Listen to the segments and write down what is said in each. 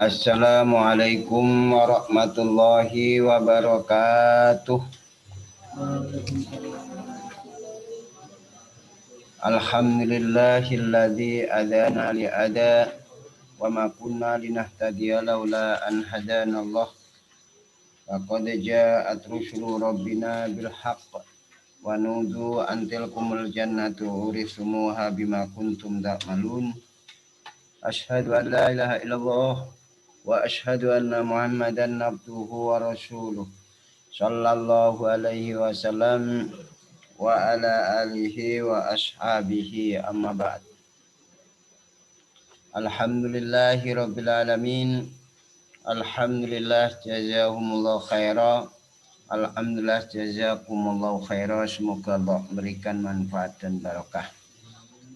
Assalamualaikum warahmatullahi wabarakatuh. Alhamdulillahilladzi adana li'ada wa ma kunna linahtadiya laula an hadanallah. Laqad ja'at rusulu rabbina bil haqq wa nudu an tilkumul jannatu urisumuha bima kuntum ta'malun. Asyhadu an la ilaha illallah wa asyhadu anna Muhammadan abduhu wa rasuluh sallallahu alaihi wasallam wa ala alihi wa ashabihi amma ba'd. Alhamdulillahi rabbil alamin. Alhamdulillah jazahumullah khaira. Alhamdulillah jazakumullah khaira. Semoga Allah memberikan manfaat dan barakah.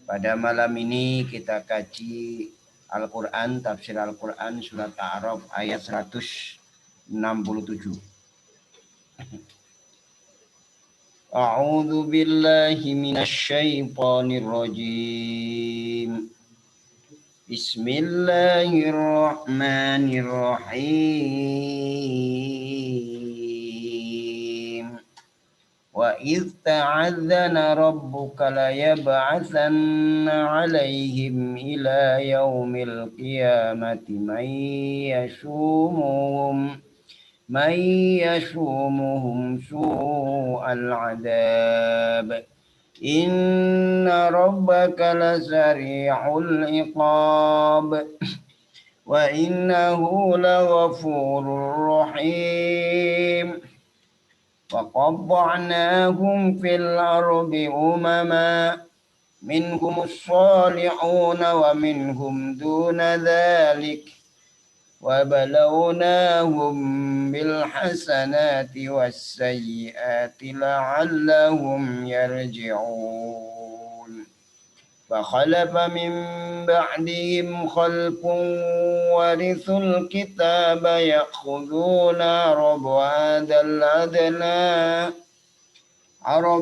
Pada malam ini kita kaji Al-Quran, tafsir Al-Quran surat A'raf ayat 167. A'udzu billahi minasy syaithanir rajim. Bismillahirrahmanirrahim. Wa idh ta'adzana rabbuka la yab'atsanna 'alaihim ila yaumil qiyamati man yashumuhum su'al 'adzab. Inna rabbaka lasari'ul iqab wa innahu laghafurur rahim. وقطعناهم في الأرض أمما منهم الصالحون ومنهم دون ذلك وبلوناهم بالحسنات والسيئات لعلهم يرجعون. فخلف من بعدهم خلف ورثوا الكتاب يأخذون عرض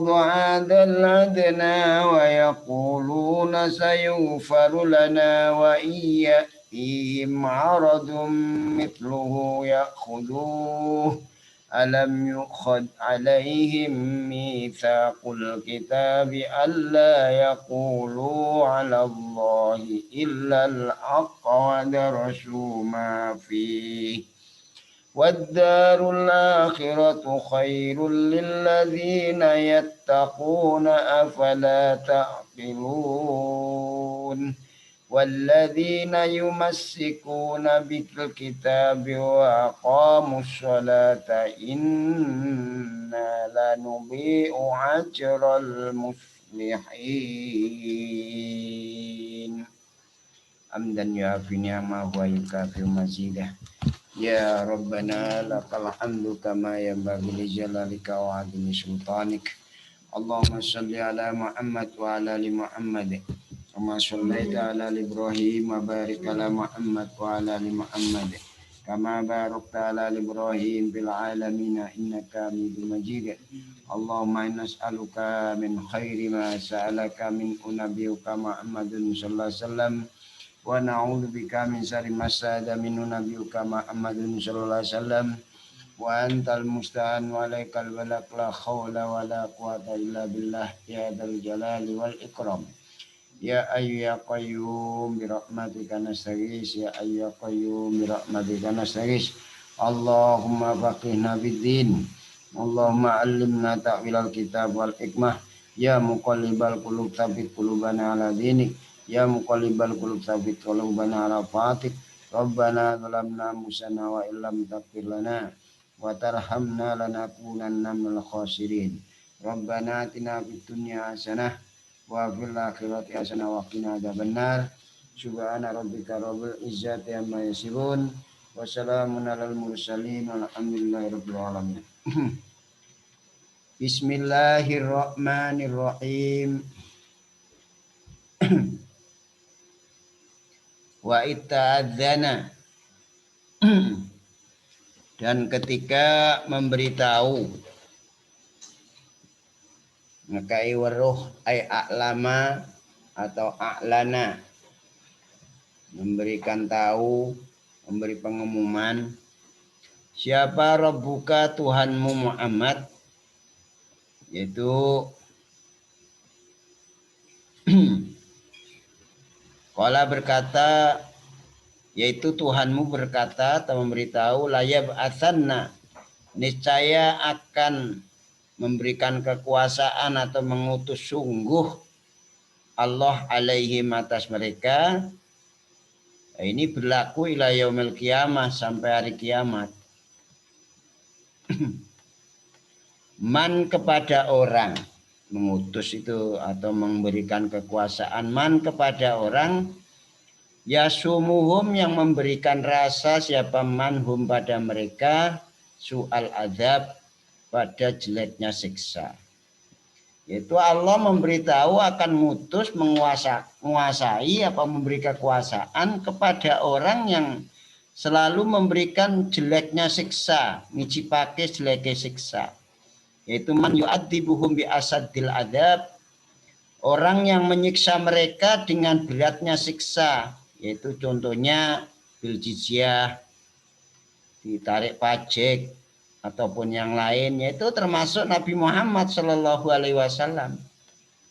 هذا الأدنى ويقولون سيغفر لنا وإن يأتيهم عرض مثله يأخذوه. ألم يؤخذ عليهم ميثاق الكتاب ألا يقولوا على الله إلا الحق ودرسوا ما فيه والدار الآخرة خير للذين يتقون أفلا تعقلون. والذين يمسكون بالكتاب وأقاموا الصلاة إنا لا نضيع أجر المصلحين. Amdan yu'afi ni'amahu wa yukafi mazidah. Ya Rabbana lakal hamdu kama yanbaghi li jalalika wa 'azimi sultanik. Allahumma shalli ala Muhammad wa ala ali Muhammad. Kama shallaita ala Ibrahim wa barik ala Muhammad wa ala ali Muhammad. Kama barakta ala Ibrahim fil alamin innaka Hamidum Majid. Allahumma inna nas'aluka min khairi ma sa'alaka min nabiyyika Muhammadun sallallahu alaihi wasallam. Wa na'udzubika min syarri ma sa'ada minhu nabiyyuka Muhammadun sallallahu alaihi wasallam. Wa antal musta'an wa alaikal balak la khawla wa la quwata illa billah ya dzal jalali wal ikram. Ya ayyu ya qayyum bi rahmatika nastaghis. Ya ayyu ya qayyum bi rahmatika nastaghis. Allahumma faqihna bid-din. Allahumma 'allimna ta'wilal kitab wal hikmah. Ya muqallibal qulub tsabbit qulubana ala dinik. Ya muqallibal qulub tsabbit qulubana ala taatik. Rabbana zalamna anfusana wa illam taghfir lana wa tarhamna lanakunanna minal khasirin. Rabbana atina fid dunya hasanah wa fil akhirati hasanah wa qina adzabannar. Subhana rabbika rabbil izzati amma yasifun wa salamun alal mursalin walhamdulillahi rabbil alamin. Bismillahirrahmanirrahim. Wa ita'adzana. Dan ketika memberitahu ngakai waruh ay a'lama atau a'lana, memberikan tahu memberi pengumuman, siapa Rabbuka Tuhanmu Muhammad, yaitu Qala berkata, yaitu Tuhanmu berkata atau memberitahu, layab asanna, niscaya akan memberikan kekuasaan atau mengutus sungguh Allah alaihim atas mereka. Ini berlaku ila yaumil qiyamah, sampai hari kiamat. Man kepada orang, mengutus itu atau memberikan kekuasaan, man kepada orang, yasumuhum yang memberikan rasa siapa manhum pada mereka, su'al azab, pada jeleknya siksa. Yaitu Allah memberitahu akan ngutus, menguasai apa memberi kekuasaan kepada orang yang selalu memberikan jeleknya siksa, ngicipake jeleknya siksa. Yaitu man yu'adzibuhum bi asadil adab, orang yang menyiksa mereka dengan beratnya siksa. Yaitu contohnya bil jizyah, ditarik pajak, ataupun yang lain, yaitu termasuk Nabi Muhammad Shallallahu Alaihi Wasallam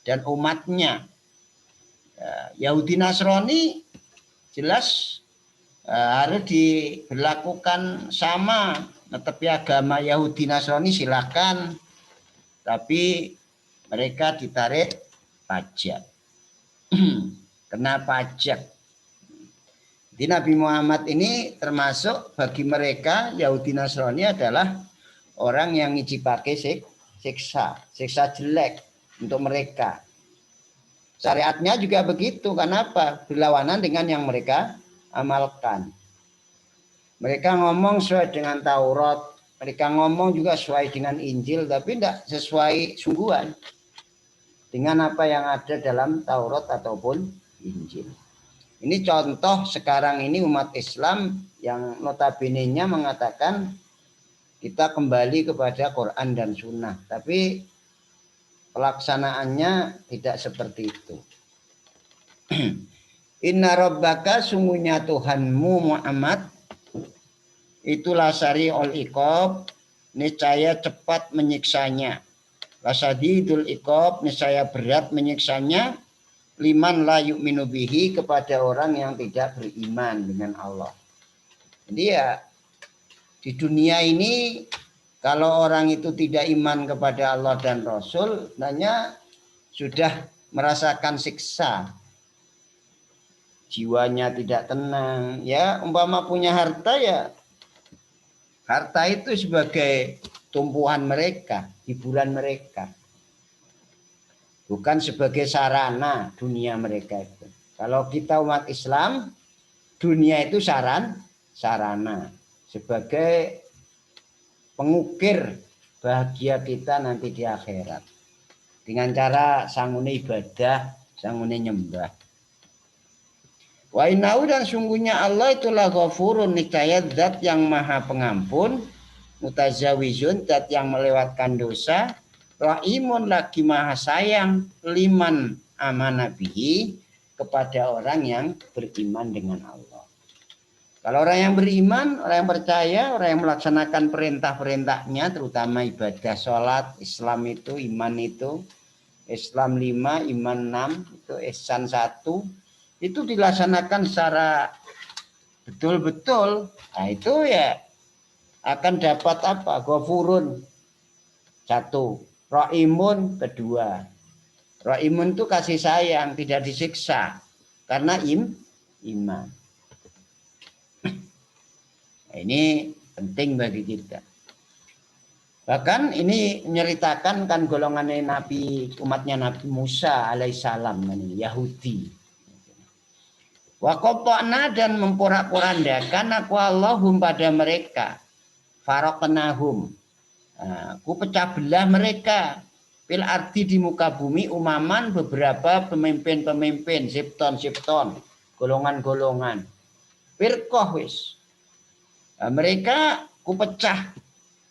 dan umatnya. Yahudi Nasrani jelas harus diberlakukan sama. Tetapi agama Yahudi Nasrani silakan, tapi mereka ditarik pajak, kena pajak. Jadi Nabi Muhammad ini termasuk bagi mereka Yahudi Nasrani adalah orang yang ngicipake siksa jelek untuk mereka. Syariatnya juga begitu. Kenapa? Berlawanan dengan yang mereka amalkan. Mereka ngomong sesuai dengan Taurat, mereka ngomong juga sesuai dengan Injil, tapi tidak sesuai sungguhan dengan apa yang ada dalam Taurat ataupun Injil. Ini contoh sekarang ini umat Islam yang notabene-nya mengatakan kita kembali kepada Quran dan Sunnah. Tapi pelaksanaannya tidak seperti itu. Inna rabbaka, sungguhnya Tuhanmu Muhammad, itulah sari ol iqab, niscaya cepat menyiksanya. Lasadidul iqab, niscaya berat menyiksanya. Liman la yu'minu bihi, kepada orang yang tidak beriman dengan Allah. Jadi ya di dunia ini kalau orang itu tidak iman kepada Allah dan Rasul, sebenarnya sudah merasakan siksa. Jiwanya tidak tenang, ya umpama punya harta, ya harta itu sebagai tumpuan mereka, hiburan mereka. Bukan sebagai sarana dunia mereka itu. Kalau kita umat Islam, dunia itu sarana sebagai pengukir bahagia kita nanti di akhirat. Dengan cara sangune ibadah, sangune nyembah. Wa innahu, dan sungguhnya Allah itulah ghafurun, niscaya zat yang maha pengampun, mutazawizun, zat yang melewatkan dosa, rahimun, lagi maha sayang, liman amanabihi, kepada orang yang beriman dengan Allah. Kalau orang yang beriman, orang yang percaya, orang yang melaksanakan perintah-perintahnya, terutama ibadah sholat, Islam itu, iman itu, Islam 5, iman 6, itu ihsan 1, itu dilaksanakan secara betul-betul, nah itu ya akan dapat apa? Ghafurun 1, rahimun 2. Rahimun itu kasih sayang, tidak disiksa karena iman. Nah, ini penting bagi kita. Bahkan ini menyeritakan kan golongan Nabi, umatnya Nabi Musa alaihissalam, Yahudi. Wa qata'na, dan memporak-porandakan aku Allahum pada mereka, faraqnahum, aku pecah belah mereka, fil ardi, di muka bumi, umaman, beberapa pemimpin-pemimpin, sipton, golongan-golongan, firqah wis. Mereka ku pecah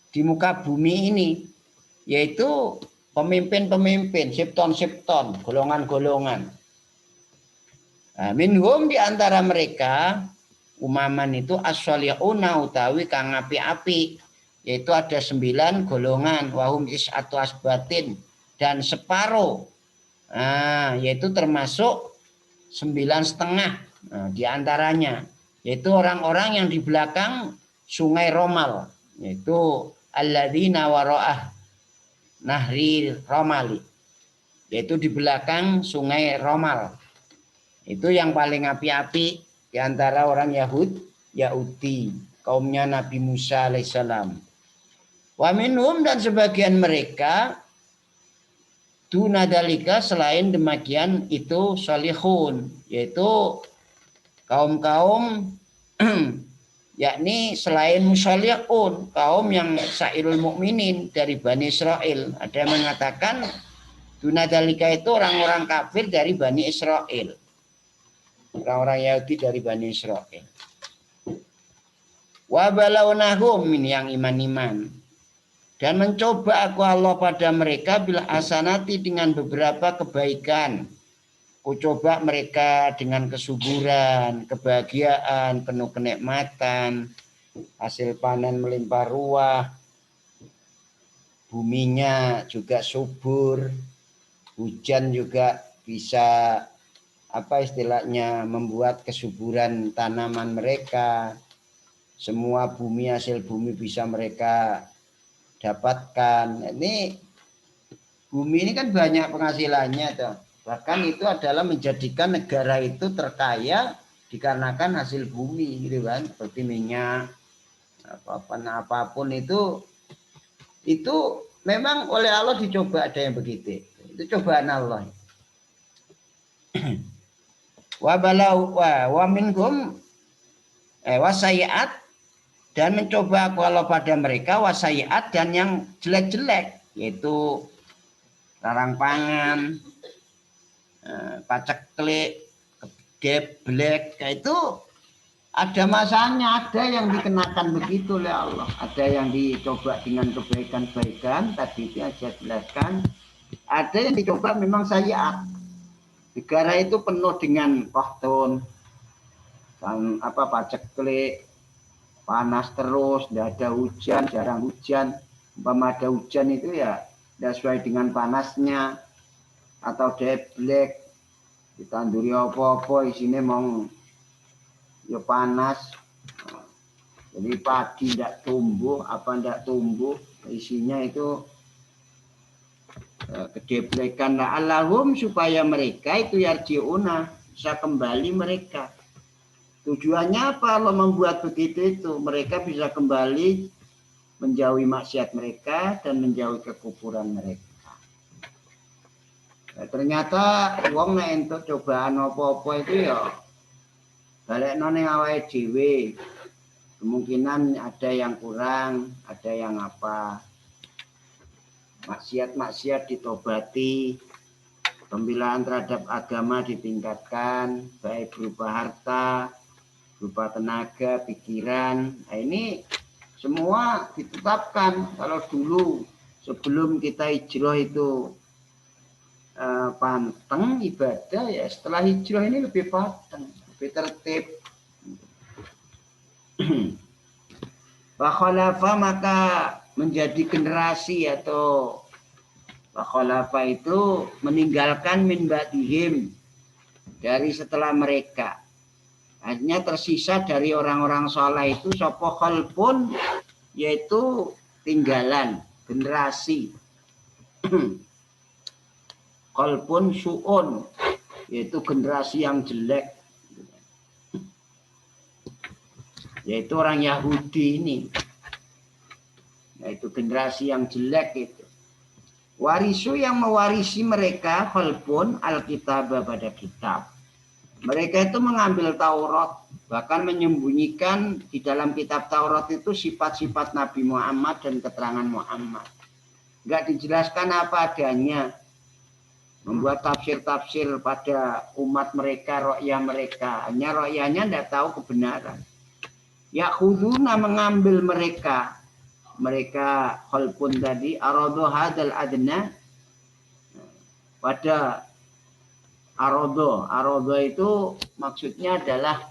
di muka bumi ini, yaitu pemimpin-pemimpin, sipton, golongan-golongan. Minhum, di antara mereka, umaman itu as-sholihuna utawi kang api-api, yaitu ada 9 golongan, wahum is'atu asbatin, dan separuh, yaitu termasuk 9,5 diantaranya, yaitu orang-orang yang di belakang sungai Romal, yaitu alladzina wara'ah nahri Romali, yaitu di belakang sungai Romal. Itu yang paling api-api di antara orang Yahudi, kaumnya Nabi Musa alaihissalam. Wa minhum, dan sebagian mereka, dunadalika, selain demikian itu solihun, yaitu kaum-kaum yakni selain musolihun, kaum yang sairul mukminin dari Bani Israel. Ada yang mengatakan dunadalika itu orang-orang kafir dari Bani Israel, orang-orang Yahudi dari Bani Israel. Wa balawnahum, ini yang iman-iman, dan mencoba aku Allah pada mereka bila hasanati, dengan beberapa kebaikan. Ku coba mereka dengan kesuburan, kebahagiaan, penuh kenikmatan, hasil panen melimpah ruah, buminya juga subur, hujan juga bisa istilahnya membuat kesuburan tanaman mereka. Semua bumi, hasil bumi bisa mereka dapatkan. Ini bumi ini kan banyak penghasilannya tuh. Bahkan itu adalah menjadikan negara itu terkaya dikarenakan hasil bumi gitu kan, seperti minyak, apapun itu memang oleh Allah dicoba, ada yang begitu. Itu cobaan Allah. Wa minhum wasayiat, dan mencoba aku Allah pada mereka wasayiat, dan yang jelek-jelek, yaitu larang pangan, paceklik, geblek, itu ada masanya, ada yang dikenakan begitu oleh Allah, ada yang dicoba dengan kebaikan-kebaikan tadi itu saya jelaskan, ada yang dicoba memang sayiat. Negara itu penuh dengan kohtun, paceklik, panas terus, tidak ada hujan, jarang hujan. Umpama ada hujan itu ya tidak sesuai dengan panasnya, atau deblek, ditanduri apa-apa isinya mau ya panas, jadi padi tidak tumbuh, isinya itu kedeblekan. La'allahum, supaya mereka itu yarji'una, bisa kembali mereka. Tujuannya apa Allah membuat begitu itu? Mereka bisa kembali menjauhi maksiat mereka dan menjauhi kekufuran mereka. Nah, ternyata wong nek entuk cobaan apa-apa itu ya balekno ning awake dhewe. Kemungkinan ada yang kurang, ada yang maksiat ditobati, pembelaan terhadap agama ditingkatkan, baik berupa harta, berupa tenaga, pikiran. Nah, ini semua ditetapkan. Kalau dulu sebelum kita hijrah itu panteng ibadah, ya setelah hijrah ini lebih panteng, lebih tertib. Wakhalafa, maka menjadi generasi, atau wakhalafa itu meninggalkan min ba'dihim, dari setelah mereka. Hanya tersisa dari orang-orang saleh itu sapa khalfun, yaitu tinggalan, generasi. Khalfun su'un, yaitu generasi yang jelek, yaitu orang Yahudi ini, yaitu generasi yang jelek itu. Warisu, yang mewarisi mereka, khalfun alkitab, pada kitab. Mereka itu mengambil Taurat, bahkan menyembunyikan di dalam kitab Taurat itu sifat-sifat Nabi Muhammad dan keterangan Muhammad. Enggak dijelaskan apa adanya. Membuat tafsir-tafsir pada umat mereka, ro'yah mereka. Hanya ro'yahnya tidak tahu kebenaran. Yakhuduna, mengambil mereka khalfun tadi, arodo hadal adna, pada arodo itu maksudnya adalah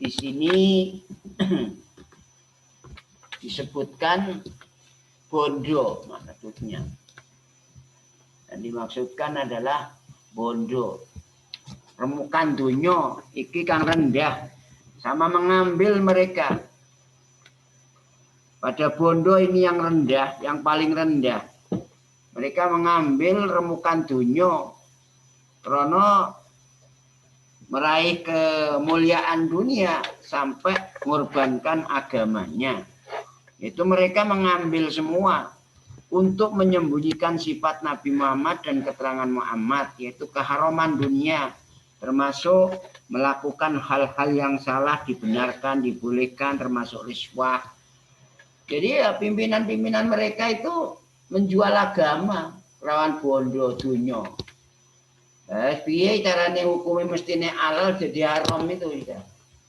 di sini disebutkan bondo maksudnya. Dan dimaksudkan adalah bondo. Remukan dunia iki kang rendah sama mengambil mereka. Pada bondo ini yang rendah, yang paling rendah. Mereka mengambil remukan dunia karena meraih kemuliaan dunia sampai mengorbankan agamanya. Itu mereka mengambil semua untuk menyembunyikan sifat Nabi Muhammad dan keterangan Muhammad, yaitu keharaman dunia, termasuk melakukan hal-hal yang salah dibenarkan, dibolehkan, termasuk riswah. Jadi ya, pimpinan-pimpinan mereka itu menjual agama lawan bondo dunia. Piye carane hukumnya mestine halal jadi haram itu ya.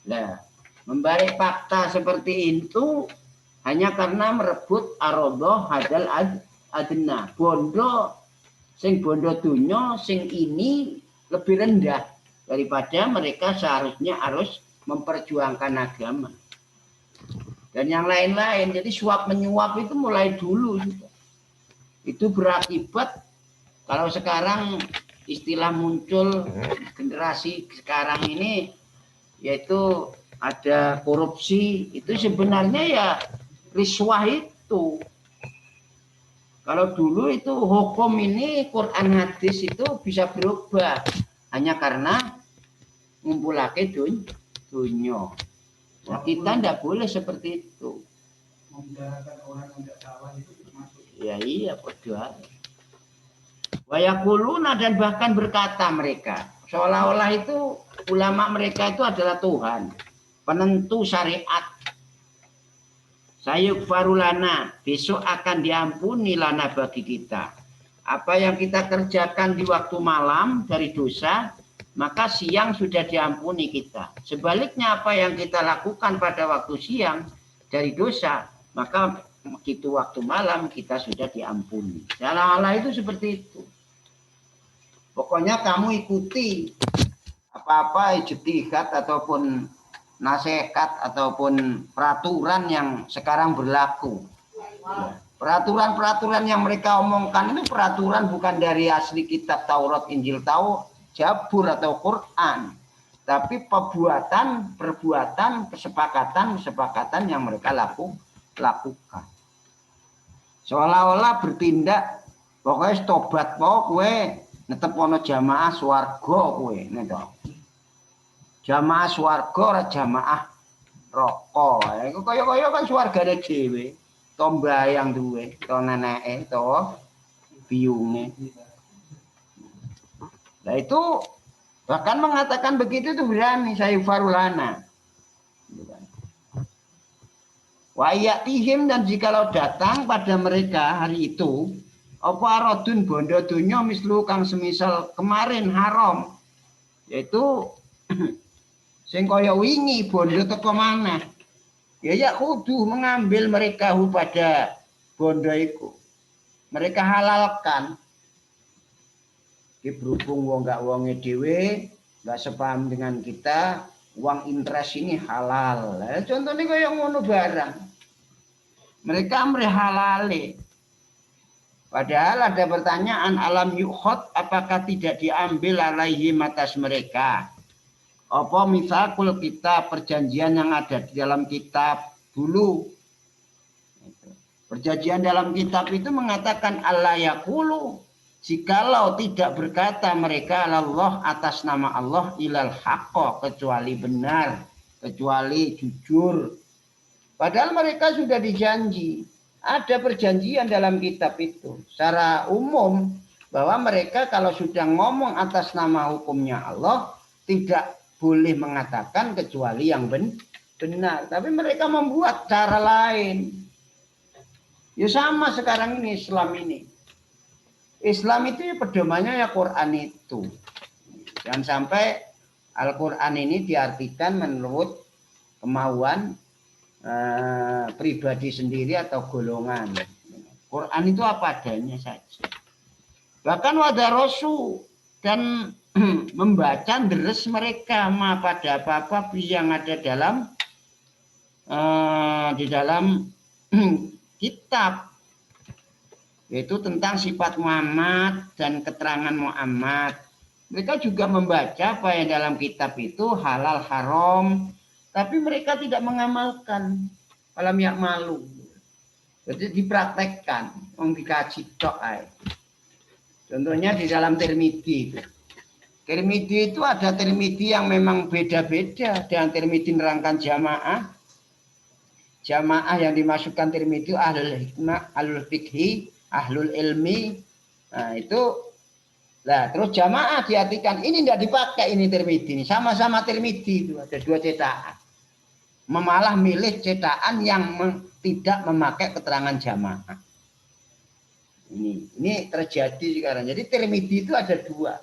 Nah, membalik fakta seperti itu hanya karena merebut arodoh hadal adna. Bondo sing bondo dunia sing ini lebih rendah daripada mereka seharusnya harus memperjuangkan agama. Dan yang lain-lain. Jadi suap menyuap itu mulai dulu juga. Itu berakibat kalau sekarang istilah muncul generasi sekarang ini yaitu ada korupsi, itu sebenarnya ya riswah itu. Kalau dulu itu hukum ini Quran hadis itu bisa berubah hanya karena ngumpulake dunia. Nah, kita tidak boleh seperti itu. Membicarakan orang yang tidak salah itu termasuk. Ya iya, berdoa. Wayakuluna dan bahkan berkata mereka seolah-olah itu ulama mereka itu adalah Tuhan, penentu syariat. Sayuk farulana, besok akan diampuni lana bagi kita. Apa yang kita kerjakan di waktu malam dari dosa, maka siang sudah diampuni kita. Sebaliknya apa yang kita lakukan pada waktu siang dari dosa, maka begitu waktu malam kita sudah diampuni. Salah-salah itu seperti itu. Pokoknya kamu ikuti apa-apa ijtihad ataupun nasihat ataupun peraturan yang sekarang berlaku. Peraturan-peraturan yang mereka omongkan itu peraturan bukan dari asli kitab Taurat, Injil, Zabur atau Quran, tapi perbuatan, kesepakatan yang mereka lakukan. Seolah-olah bertindak, pokoknya tobat kowe netep ono jamaah swarga kowe nek jamaah swarga ora jamaah neraka. Iku kaya-kaya kan swargane dhewe. To mbayang duwe, to neneke, to biyunge. Nah itu bahkan mengatakan begitu itu berani saya farulana. Wa yatihim dan jikalau datang pada mereka hari itu apa aradun bondo dunya mislu kang semisal kemarin haram, yaitu sing kaya wingi bondo teko maneh. Ya kudu mengambil mereka pada bondo iku. Mereka halalkan. Berhubung wong gak wonge dhewe gak sepaham dengan kita, uang interest ini halal. Contohnya kaya ngono barang. Mereka halale. Padahal ada pertanyaan alam yukhot, apakah tidak diambil alaihim atas mereka? Apa misakul kita perjanjian yang ada di dalam kitab dulu? Perjanjian dalam kitab itu mengatakan Allah yaqulu, jikalau tidak berkata mereka Allah atas nama Allah ilal haqqo, kecuali benar, kecuali jujur. Padahal mereka sudah dijanji. Ada perjanjian dalam kitab itu secara umum bahwa mereka kalau sudah ngomong atas nama hukumnya Allah tidak boleh mengatakan kecuali yang benar. Tapi mereka membuat cara lain. Ya sama sekarang ini Islam ini. Islam itu ya pedomannya ya Quran itu. Jangan sampai Al-Quran ini diartikan menurut kemauan pribadi sendiri atau golongan. Quran itu apa adanya saja. Bahkan wadarosu dan membaca deres mereka pada apa-apa yang ada dalam di dalam kitab, yaitu tentang sifat Muhammad dan keterangan Muhammad. Mereka juga membaca apa yang dalam kitab itu halal haram, tapi mereka tidak mengamalkan. Alam yak malu. Jadi dipraktekkan, dikaji tok. Contohnya di dalam Tirmidzi. Tirmidzi itu ada Tirmidzi yang memang beda-beda dengan Tirmidzi nerangkan jamaah. Jamaah yang dimasukkan Tirmidzi ahlul hikmah, ahlul fikhi, ahlul ilmi. Nah, itu lah terus jamaah diartikan ini tidak dipakai, ini Tirmidzi ini sama-sama Tirmidzi, itu ada dua cetakan. Memalah milih cetakan yang tidak memakai keterangan jamaah. Ini terjadi sekarang. Jadi Tirmidzi itu ada dua.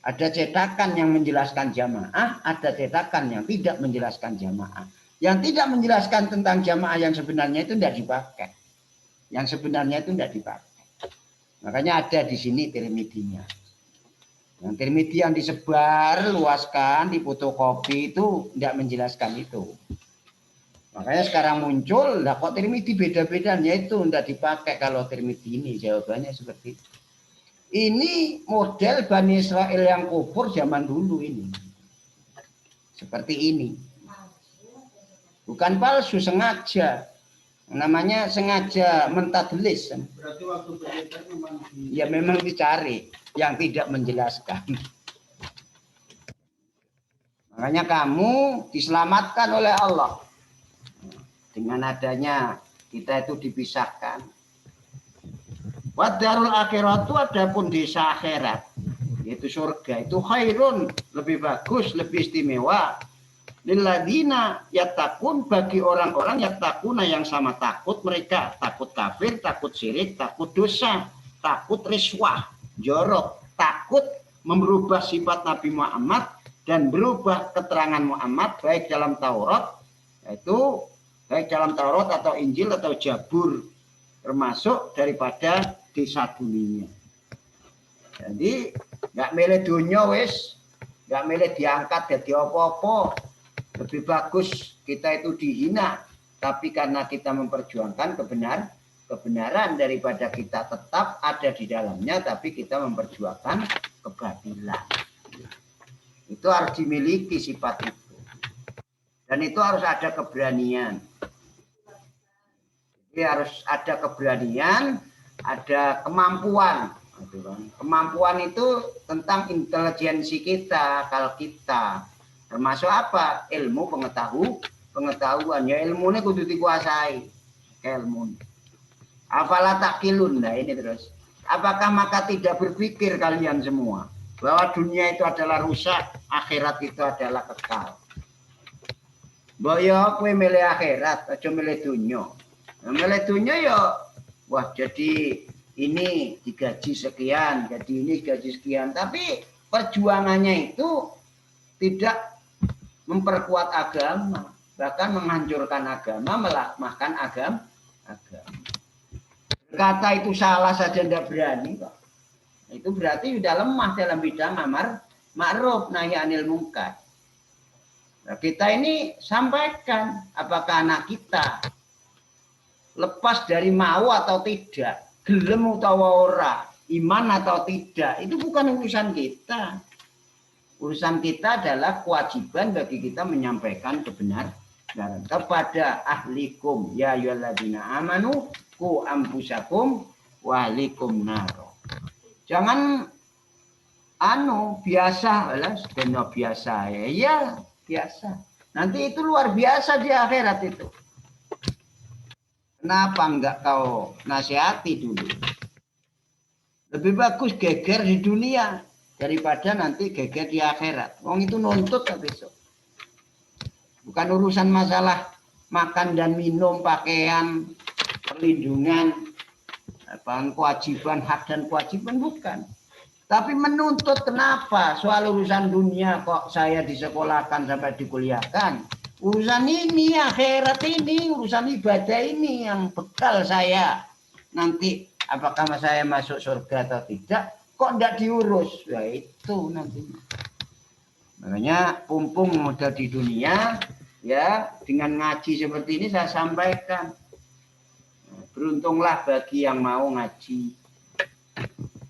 Ada cetakan yang menjelaskan jamaah, ada cetakan yang tidak menjelaskan jamaah. Yang tidak menjelaskan tentang jamaah yang sebenarnya itu tidak dipakai. Yang sebenarnya itu tidak dipakai. Makanya ada di sini Tirmidzi-nya. Yang Tirmidzi yang disebar, luaskan, difotokopi itu tidak menjelaskan itu. Makanya sekarang muncul, lah kok Tirmidzi beda-bedanya itu tidak dipakai kalau Tirmidzi ini. Jawabannya seperti itu. Ini model Bani Israel yang kufur zaman dulu ini. Seperti ini. Bukan palsu, sengaja. Namanya sengaja mentadlis. Berarti waktu ya memang dicari yang tidak menjelaskan. Makanya kamu diselamatkan oleh Allah. Dengan adanya kita itu dipisahkan. Wadarul akhirat itu adapun desa akhirat. Yaitu surga. Itu khairun. Lebih bagus, lebih istimewa. Lilladina yattaqun, bagi orang-orang yattaquna yang sama takut mereka, takut kafir, takut syirik, takut dosa, takut riswah, jorok, takut merubah sifat Nabi Muhammad dan berubah keterangan Muhammad baik dalam Taurat, yaitu baik dalam Taurat atau Injil atau Jabur, termasuk daripada desa dunia. Jadi nggak milih dunia wis, nggak milih diangkat jadi apa-apa. Lebih bagus kita itu dihina, tapi karena kita memperjuangkan kebenaran daripada kita tetap ada di dalamnya, tapi kita memperjuangkan kebatilan. Itu harus dimiliki sifat itu. Dan itu harus ada keberanian. Jadi harus ada keberanian, ada kemampuan. Kemampuan itu tentang intelijensi kita, akal kita. Termasuk apa? Ilmu, pengetahuan. Ya ilmu ini kudu dikuasai. Ilmu. Apalah takilun. Nah ini terus. Apakah maka tidak berpikir kalian semua bahwa dunia itu adalah rusak, akhirat itu adalah kekal. Boyo kue milih akhirat, aja milih dunia. Nah, milih dunia ya, wah jadi ini digaji sekian, jadi ini gaji sekian. Tapi perjuangannya itu tidak memperkuat agama, bahkan menghancurkan agama, melemahkan agama. Kata itu salah saja tidak berani, Pak. Itu berarti sudah lemah dalam bidang amar ma'ruf nahi anil munkar. Nah, kita ini sampaikan apakah anak kita lepas dari mau atau tidak, gelem atau ora, iman atau tidak, itu bukan urusan kita. Urusan kita adalah kewajiban bagi kita menyampaikan kebenaran kepada ahlikum ya ayyuhalladzina amanu qu anfusakum wa ahlikum naro. Jangan biasa lah, sudah biasa ya biasa. Nanti itu luar biasa di akhirat itu. Kenapa enggak kau nasihati dulu? Lebih bagus geger di dunia daripada nanti geger di akhirat. Wong itu nuntut besok. Bukan urusan masalah makan dan minum, pakaian, perlindungan, kewajiban, hak dan kewajiban, bukan. Tapi menuntut kenapa? Soal urusan dunia kok saya disekolahkan sampai dikuliahkan. Urusan ini, akhirat ini, urusan ibadah ini yang bekal saya. Nanti apakah saya masuk surga atau tidak, kok ndak diurus? Ya itu nanti. Makanya pumpung modal di dunia, ya dengan ngaji seperti ini saya sampaikan. Beruntunglah bagi yang mau ngaji.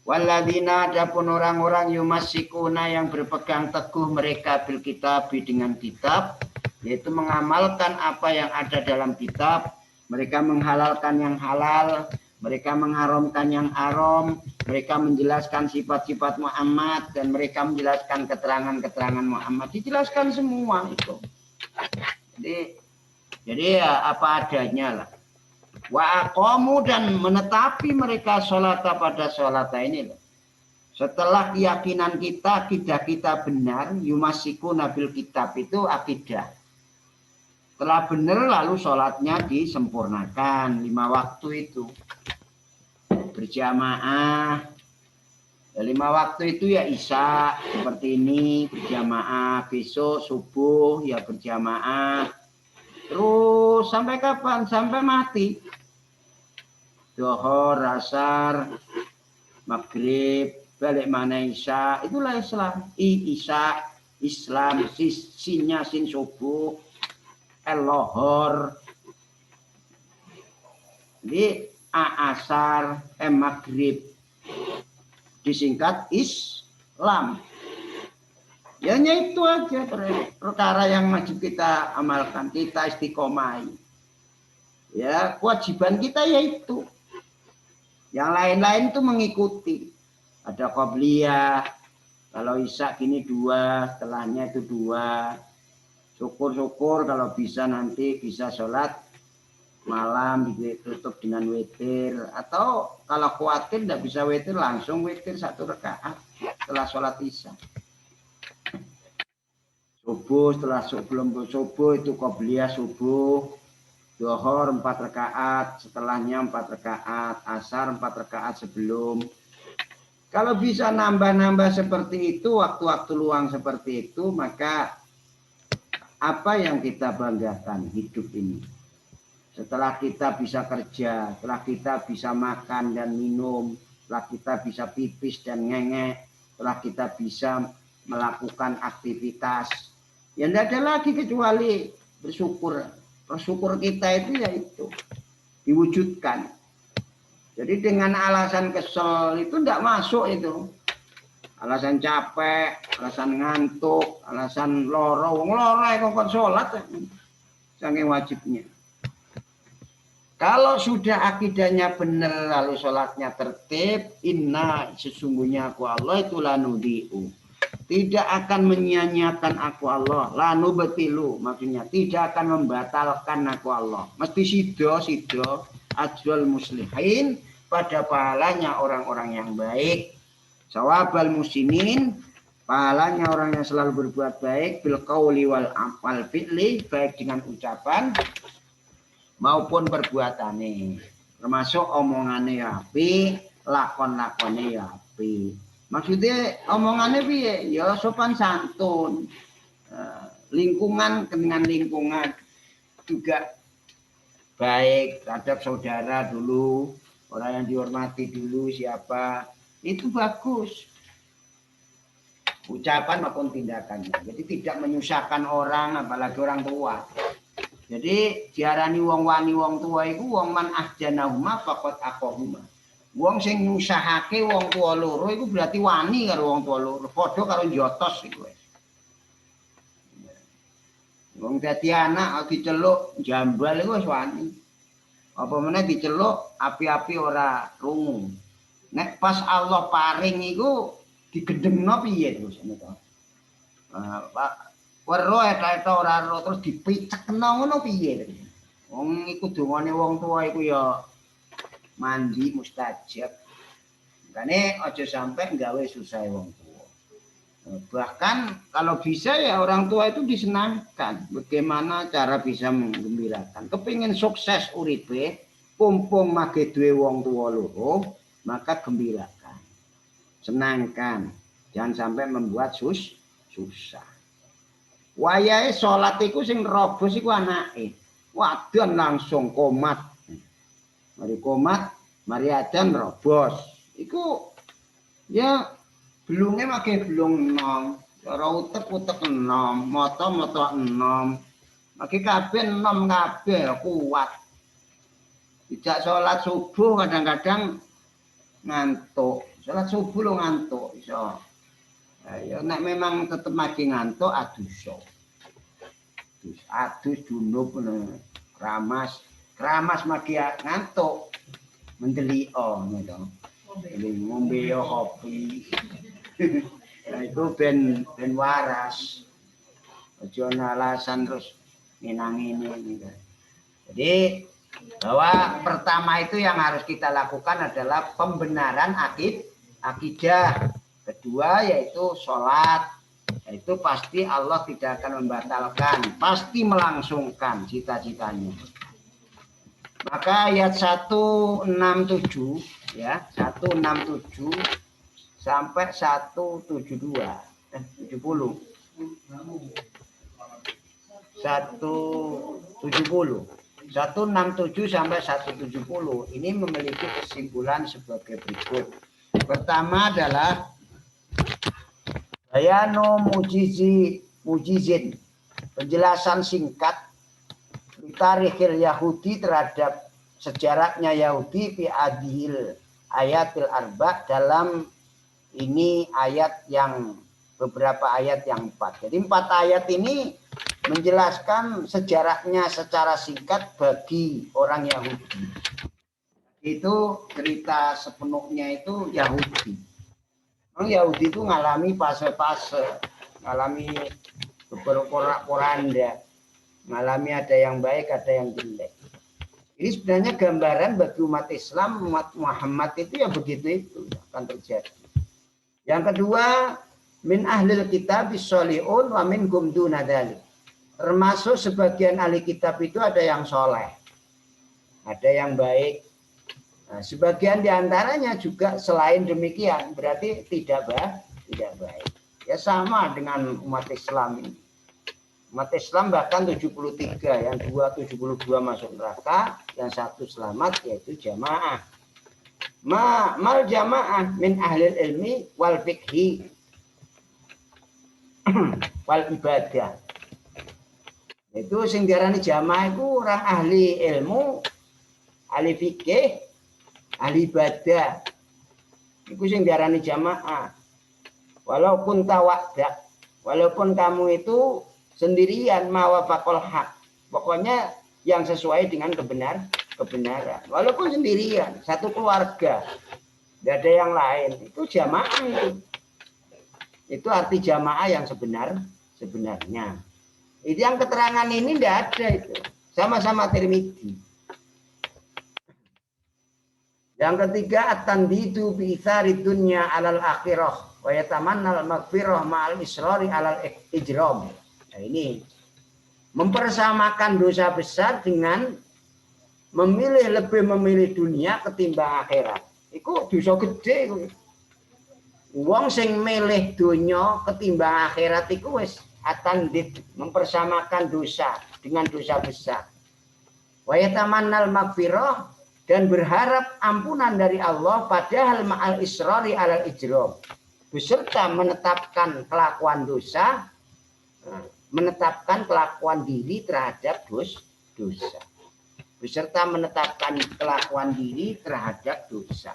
Waladina, adapun orang-orang yumasikuna yang berpegang teguh mereka bil kitab dengan kitab, yaitu mengamalkan apa yang ada dalam kitab, mereka menghalalkan yang halal, mereka mengharamkan yang haram, mereka menjelaskan sifat-sifat Muhammad dan mereka menjelaskan keterangan-keterangan Muhammad, dijelaskan semua itu. Jadi ya apa adanya lah. Wa aqamu, dan menetapi mereka sholat pada sholat ini loh. Setelah keyakinan kita, akidah kita benar, yumasiku nabil kitab itu akidah. Setelah benar lalu sholatnya disempurnakan 5 waktu itu berjamaah. 5 waktu itu ya isya seperti ini berjamaah, besok subuh ya berjamaah. Terus sampai kapan? Sampai mati. Zuhur, asar, maghrib, balik mana isya. Itulah Islam. Isya, Islam, sinnya sin subuh, lohor. Jadi asar, maghrib. Disingkat Islam. Ya hanya itu aja perkara yang wajib kita amalkan, kita istiqomah. Ya, kewajiban kita yaitu. Yang lain-lain itu mengikuti. Ada qabliyah, kalau isya gini 2, setelahnya itu 2. Syukur-syukur kalau bisa nanti bisa sholat malam ditutup dengan witir. Atau kalau khawatir tidak bisa witir, langsung witir 1 rakaat setelah sholat isya. Subuh, sebelum subuh itu qabliyah subuh. Zuhur 4 rakaat, setelahnya 4 rakaat, asar 4 rakaat sebelum. Kalau bisa nambah-nambah seperti itu, waktu-waktu luang seperti itu, maka apa yang kita banggakan hidup ini? Setelah kita bisa kerja, setelah kita bisa makan dan minum, setelah kita bisa pipis dan ngengek, setelah kita bisa melakukan aktivitas, ya tidak ada lagi kecuali bersyukur. Bersyukur kita itu yaitu diwujudkan. Jadi dengan alasan kesel itu tidak masuk itu. Alasan capek, alasan ngantuk, alasan loro. Loro kok sholat. Saking wajibnya. Kalau sudah akidahnya benar lalu sholatnya tertib, inna sesungguhnya aku Allah itu lanudi'u. Tidak akan menyia-nyiakan aku Allah. Lanu betilu, maksudnya tidak akan membatalkan aku Allah. Mesti sido ajwal muslihin, pada pahalanya orang-orang yang baik. Sawabal muslimin, pahalanya orang yang selalu berbuat baik. Bil qauli wal amal fi'li, baik dengan ucapan maupun perbuatane. Termasuk omongannya ya api, lakon-lakonnya ya api. Maksudnya omongannya piye? Ya sopan santun. Lingkungan dengan lingkungan juga baik terhadap saudara dulu, orang yang dihormati dulu siapa, itu bagus. Ucapan maupun tindakannya. Jadi tidak menyusahkan orang, apalagi orang tua. Jadi diarani wong wani wong tua iku wong man ahjanahuma faqad aqahuma. Wong sing nyusahake wong tua loro iku berarti wani karo wong tua loro, padha karo njotos iku. Wong dadi anak diceluk jambal iku wis wani. Apa meneh diceluk api-api ora rungu. Nek pas Allah paring iku digedhengno piye terus ngono. Pak weruh eta ora terus dipicekno ngono piye. Wong iku dongane wong tua iku ya mandi mustajab. Makanya aja sampai nggawe susah wong tua. Bahkan kalau bisa ya orang tua itu disenangkan. Bagaimana cara bisa menggembirakan. Kepingin sukses uripe, pumpung mage duwe wong tua loro, maka gembirakan. Senangkan. Jangan sampai membuat susah. Wayahe salat iku sing robos iku anake. Wadon langsung komat. Mari komat, mari adzan robos. Iku Ya belungnya pakai belung enom, cara utek enom, moto enom, pakai kabeh enom kabeh kuat. Tidak sholat subuh kadang-kadang ngantuk, sholat subuh lo ngantuk iso. Ya nek memang tetep lagi ngantuk aduso. Adus junub keramas magi ngantuk mendelio gitu. Ngombe yo kopi. Nah, itu ben waras. Aja alasan terus nginang-ini gitu. Jadi bahwa pertama itu yang harus kita lakukan adalah pembenaran akidah. Kedua yaitu sholat. Itu pasti Allah tidak akan membatalkan, pasti melangsungkan cita-citanya. Maka ayat 167 ya, 167 sampai 172 70. 170. 167 sampai 170 ini memiliki kesimpulan sebagai berikut. Pertama adalah bayanu mujizin, penjelasan singkat tarikhil Yahudi terhadap sejarahnya Yahudi fi adil ayatil arba dalam ini ayat yang beberapa ayat yang 4. Jadi 4 ayat ini menjelaskan sejarahnya secara singkat bagi orang Yahudi. Itu cerita sepenuhnya itu Yahudi. Orang Yahudi itu ngalami fase-fase, ngalami berporak-poranda, ngalami ada yang baik, ada yang jelek. Ini sebenarnya gambaran bagi umat Islam, umat Muhammad itu ya begitu itu akan terjadi. Yang kedua, min ahlil kitab bisolihun wa min gumduna dzalik. Termasuk sebagian ahli kitab itu ada yang soleh, ada yang baik. Nah, sebagian diantaranya juga selain demikian berarti tidak baik. Ya sama dengan umat Islam ini. Umat Islam bahkan 73, yang 72 masuk neraka, yang 1 selamat yaitu jamaah. Mal jamaah min ahlil ilmi wal fikhi wal ibadah. Itu sing diarani jamaah itu orang ahli ilmu, ahli fikih, ahli ibadah. Itu sing diarani jamaah. Walaupun tawadak, walaupun kamu itu sendirian mawafaqul haq. Pokoknya yang sesuai dengan kebenaran. Walaupun sendirian, satu keluarga. Tidak ada yang lain. Itu jamaah itu. Itu arti jamaah yang sebenarnya. Itu yang keterangan ini tidak ada itu. Sama-sama Tirmidzi. Yang ketiga at-tandidu bi itsari dunya 'alal akhirah wa yatamannal maghfirah ma'al israri 'alal ijram. Nah, ini mempersamakan dosa besar dengan lebih memilih dunia ketimbang akhirat. Iku dosa gede iku. Wong sing milih dunia ketimbang akhirat iku wis atandid, mempersamakan dosa dengan dosa besar. Wa yatamannal maghfirah, dan berharap ampunan dari Allah padahal ma'al israri 'alal ijram, beserta menetapkan kelakuan dosa, menetapkan kelakuan diri terhadap dosa. Beserta menetapkan kelakuan diri terhadap dosa.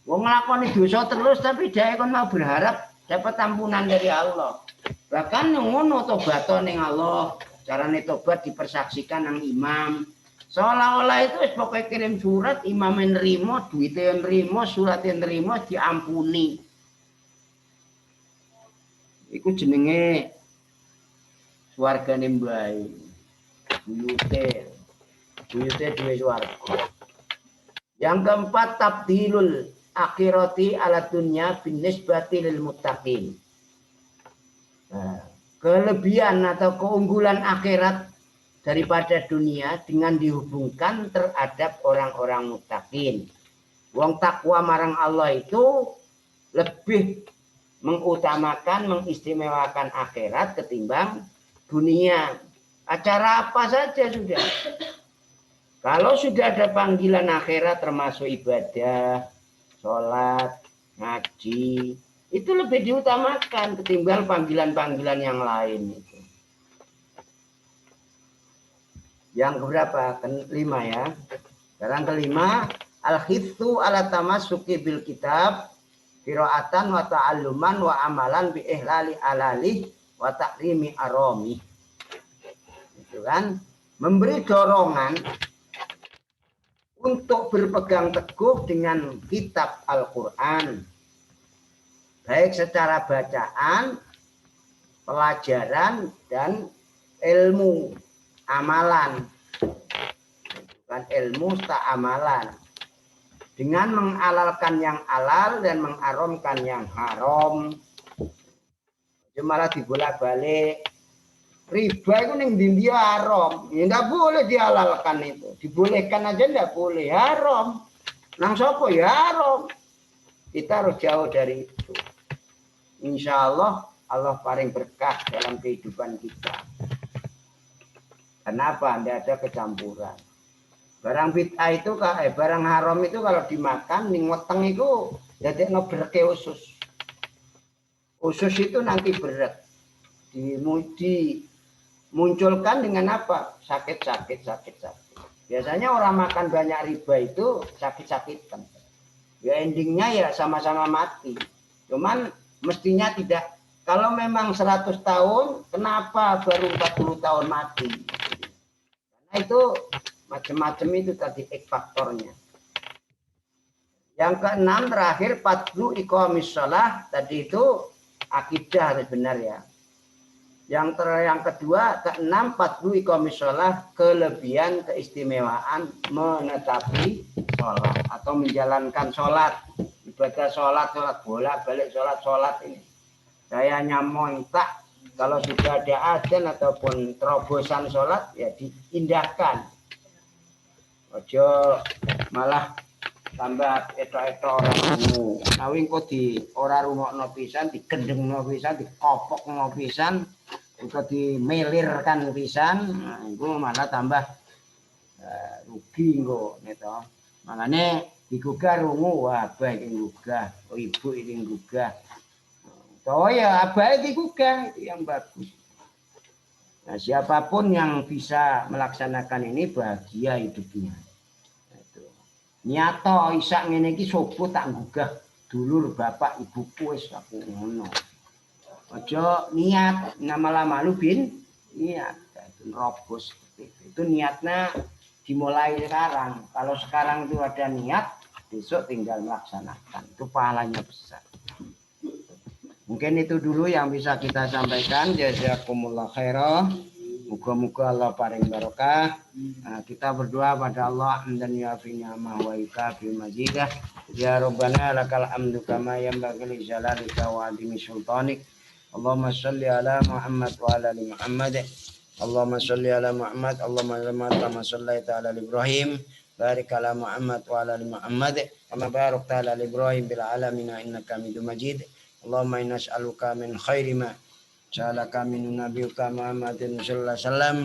Wong nglakoni dosa terus tapi dhek kon mau berharap dapat ampunan dari Allah. Bahkan ngono tobato ning Allah, carane tobat dipersaksikan nang imam. Seolah-olah itu wis pokoke kirim surat, imam nerima, duite nerima, surate nerima, diampuni. Iku jenenge swargane mbae. Buyute duwe swarga. Yang keempat tabdilul akhirati ala dunya binisbati lil muttaqin. Nah, kelebihan atau keunggulan akhirat daripada dunia dengan dihubungkan terhadap orang-orang muttaqin. Wong takwa marang Allah itu lebih mengutamakan, mengistimewakan akhirat ketimbang dunia. Acara apa saja sudah. Kalau sudah ada panggilan akhirat termasuk ibadah, sholat, ngaji. Itu lebih diutamakan ketimbang panggilan-panggilan yang lain itu. Yang keberapa? Kelima ya. Sekarang kelima, al-khittu ala tamassuki bil kitab qiraatan wa ta'alluman wa amalan bi ihlali alali wa takrimi arami. Itu kan memberi dorongan untuk berpegang teguh dengan kitab Al-Qur'an. Baik secara bacaan, pelajaran dan ilmu amalan. Bukan ilmu tak amalan. Dengan menghalalkan yang halal dan mengharamkan yang haram. Malah dibolak-balik. Riba itu ning dia haram. Ya enggak boleh dihalalkan itu. Dibolehkan aja enggak boleh, haram. Nang sapa ya haram. Kita harus jauh dari itu. Insya Allah Allah paling berkah dalam kehidupan kita. Kenapa? Tidak ada kecampuran. Barang bid'ah itu, barang haram itu kalau dimakan, ning weteng itu jadi berke usus. Usus itu nanti berat. Dimunculkan dengan apa? Sakit. Biasanya orang makan banyak riba itu sakit-sakitan. Ya endingnya ya sama-sama mati. Cuman mestinya tidak. Kalau memang 100 tahun, kenapa baru 40 tahun mati? Karena itu macam-macam itu tadi faktornya. Yang keenam terakhir patlu iqamis shalah, tadi itu akidah harus benar ya. Yang kedua keenam patlu iqamis shalah, kelebihan keistimewaan menetapi sholat atau menjalankan sholat, ibadah sholat bolak-balik sholat ini. Saya nyamontak kalau sudah ada adzan ataupun terobosan sholat ya diindahkan. Ojo malah tambah etok-etok orang rungu. Nawing kok di ora rungokno pisan, digendengno pisan, dikopokno pisan, atau dimelirkan pisan, nah, itu malah tambah rugi engko neto. Makane digugah rungu, wah baik digugah, oh ibu ini digugah. Oh ya abah digugah itu yang bagus. Nah, siapapun yang bisa melaksanakan ini bahagia hidupnya. Itu. Nyato isak ngene iki sopo tak gugah dulur bapak ibuku wis aku ngono. Aja niat lama-lama lu bin niat itu robos itu niatnya dimulai sekarang. Kalau sekarang itu ada niat, besok tinggal melaksanakan. Itu pahalanya besar. Mungkin itu dulu yang bisa kita sampaikan. Jazakumullah khairan. Moga-moga Allah paring barokah. Nah, kita berdoa pada Allah dan yafinya ma wa yukafi mazidah. Ya Rabbana lakal hamdu kama yanbaghi li jalalika wa adimi sultanik. Allahumma shalli ala Muhammad wa ala ali Muhammad. Allahumma shalli ala Muhammad. Allahumma kama shallaita ala Ibrahim. Barik ala Muhammad wa ala ali Muhammad. Kama barakta ala Ibrahim bil alamin innaka Hamidum Majid. Allahumma inna nas'aluka min khairi ma sa'alaka min nabiyyika Muhammadin sallallahu alaihi wasallam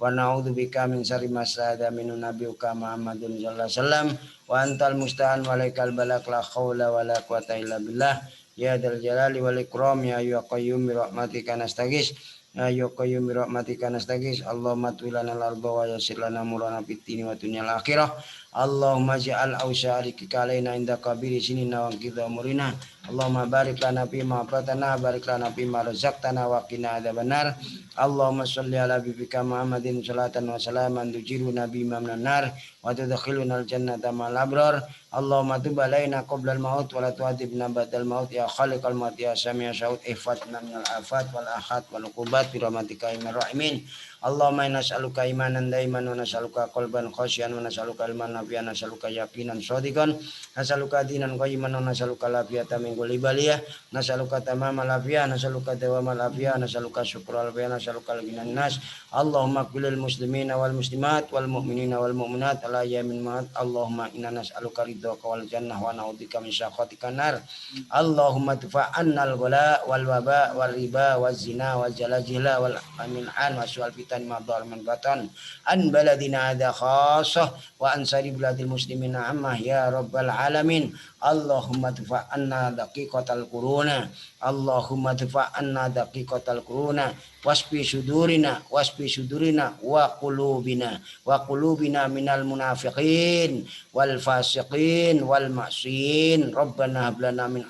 wa na'udzubika min syarri ma sa'ada min nabiyyika Muhammadin sallallahu alaihi wasallam wa antal musta'an wa alaikal balak la haula wa la quwata illa billah ya dzal jalali wal ikram ya qayyum bi rahmatika nastaghis ya qayyum bi rahmatika nastaghis Allahumma tulana al-arba wa yassir lana murana fid dini wa dunyal akhirah Allahumma ja'al awsarika alaina inda qabiri sinina wa qidha umurina Allahumma barik lana fi ma fatana barik lana fi ma razaqtana wa qina adzabannar Allahumma shalli ala bibika Muhammadin salatan wa salaman tujiru nabi minan nar wa tudkhiluna al-jannata ma'al abrar Allahumma tub alaina qabla al-maut wa la tu'adzibna ba'dal maut ya khaliqal maut ya sami'a syaut ihfatna minal afat wal ahad wal uqubat bi rahmatika ya rahimin Allahumma inna nas'aluka imanan daiman wa nas'aluka qalban khashian wa nas'aluka ilman nafi'an nas'aluka yaqinan shadiqan nas'aluka dinan qayyiman wa nas'aluka lafiyatan min kulli baliyah nas'aluka tamamal afiyah nas'aluka dawamal afiyah nas'aluka syukral afiyah nas'aluka al-ghinan nas Allahumma qbilil muslimina wal muslimat wal mu'minina wal mu'minat ala yamin ma'at Allahumma inna nas'aluka ridhaka wal jannah wa na'udzubika min syakhatika nar Allahumma tufa'anna al-ghala wal waba wal riba wal zina wal jalajila wal amin'an wa su'al fitan madhar min batan an baladina hadha khassah wa an sari biladil muslimina amma ya rabbal alamin Allahumma dfa anna daqiqatal quruna. Allahumma dfa anna daqiqatal quruna. Wasfi sudurina wa qulubina minal munafiqin wal fasiqin wal ma'siin. Rabbana hab lana min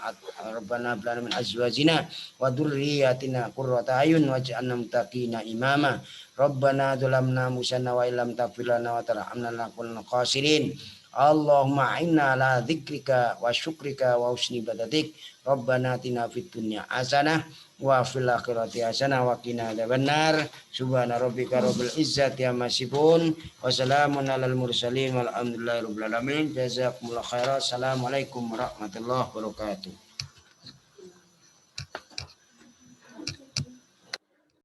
azwajina wa dzurriyyatina qurrata ayun waj'alna muttaqina imama. Rabbana dzalamna anfusana wa illam taghfir lana wa tarhamna lanakunanna khasirin. Allahumma inna ala dzikrika wa syukrika wa husni ibadatik. Rabbana atina fid dunya hasanah wa fil akhirati hasanah wa qina adzabannar. Subhana rabbika rabbil izzati amma yasifun wa salamun alal mursalin walhamdulillahi rabbil alamin. Jazakumullahu khairan. Assalamualaikum warahmatullahi wabarakatuh.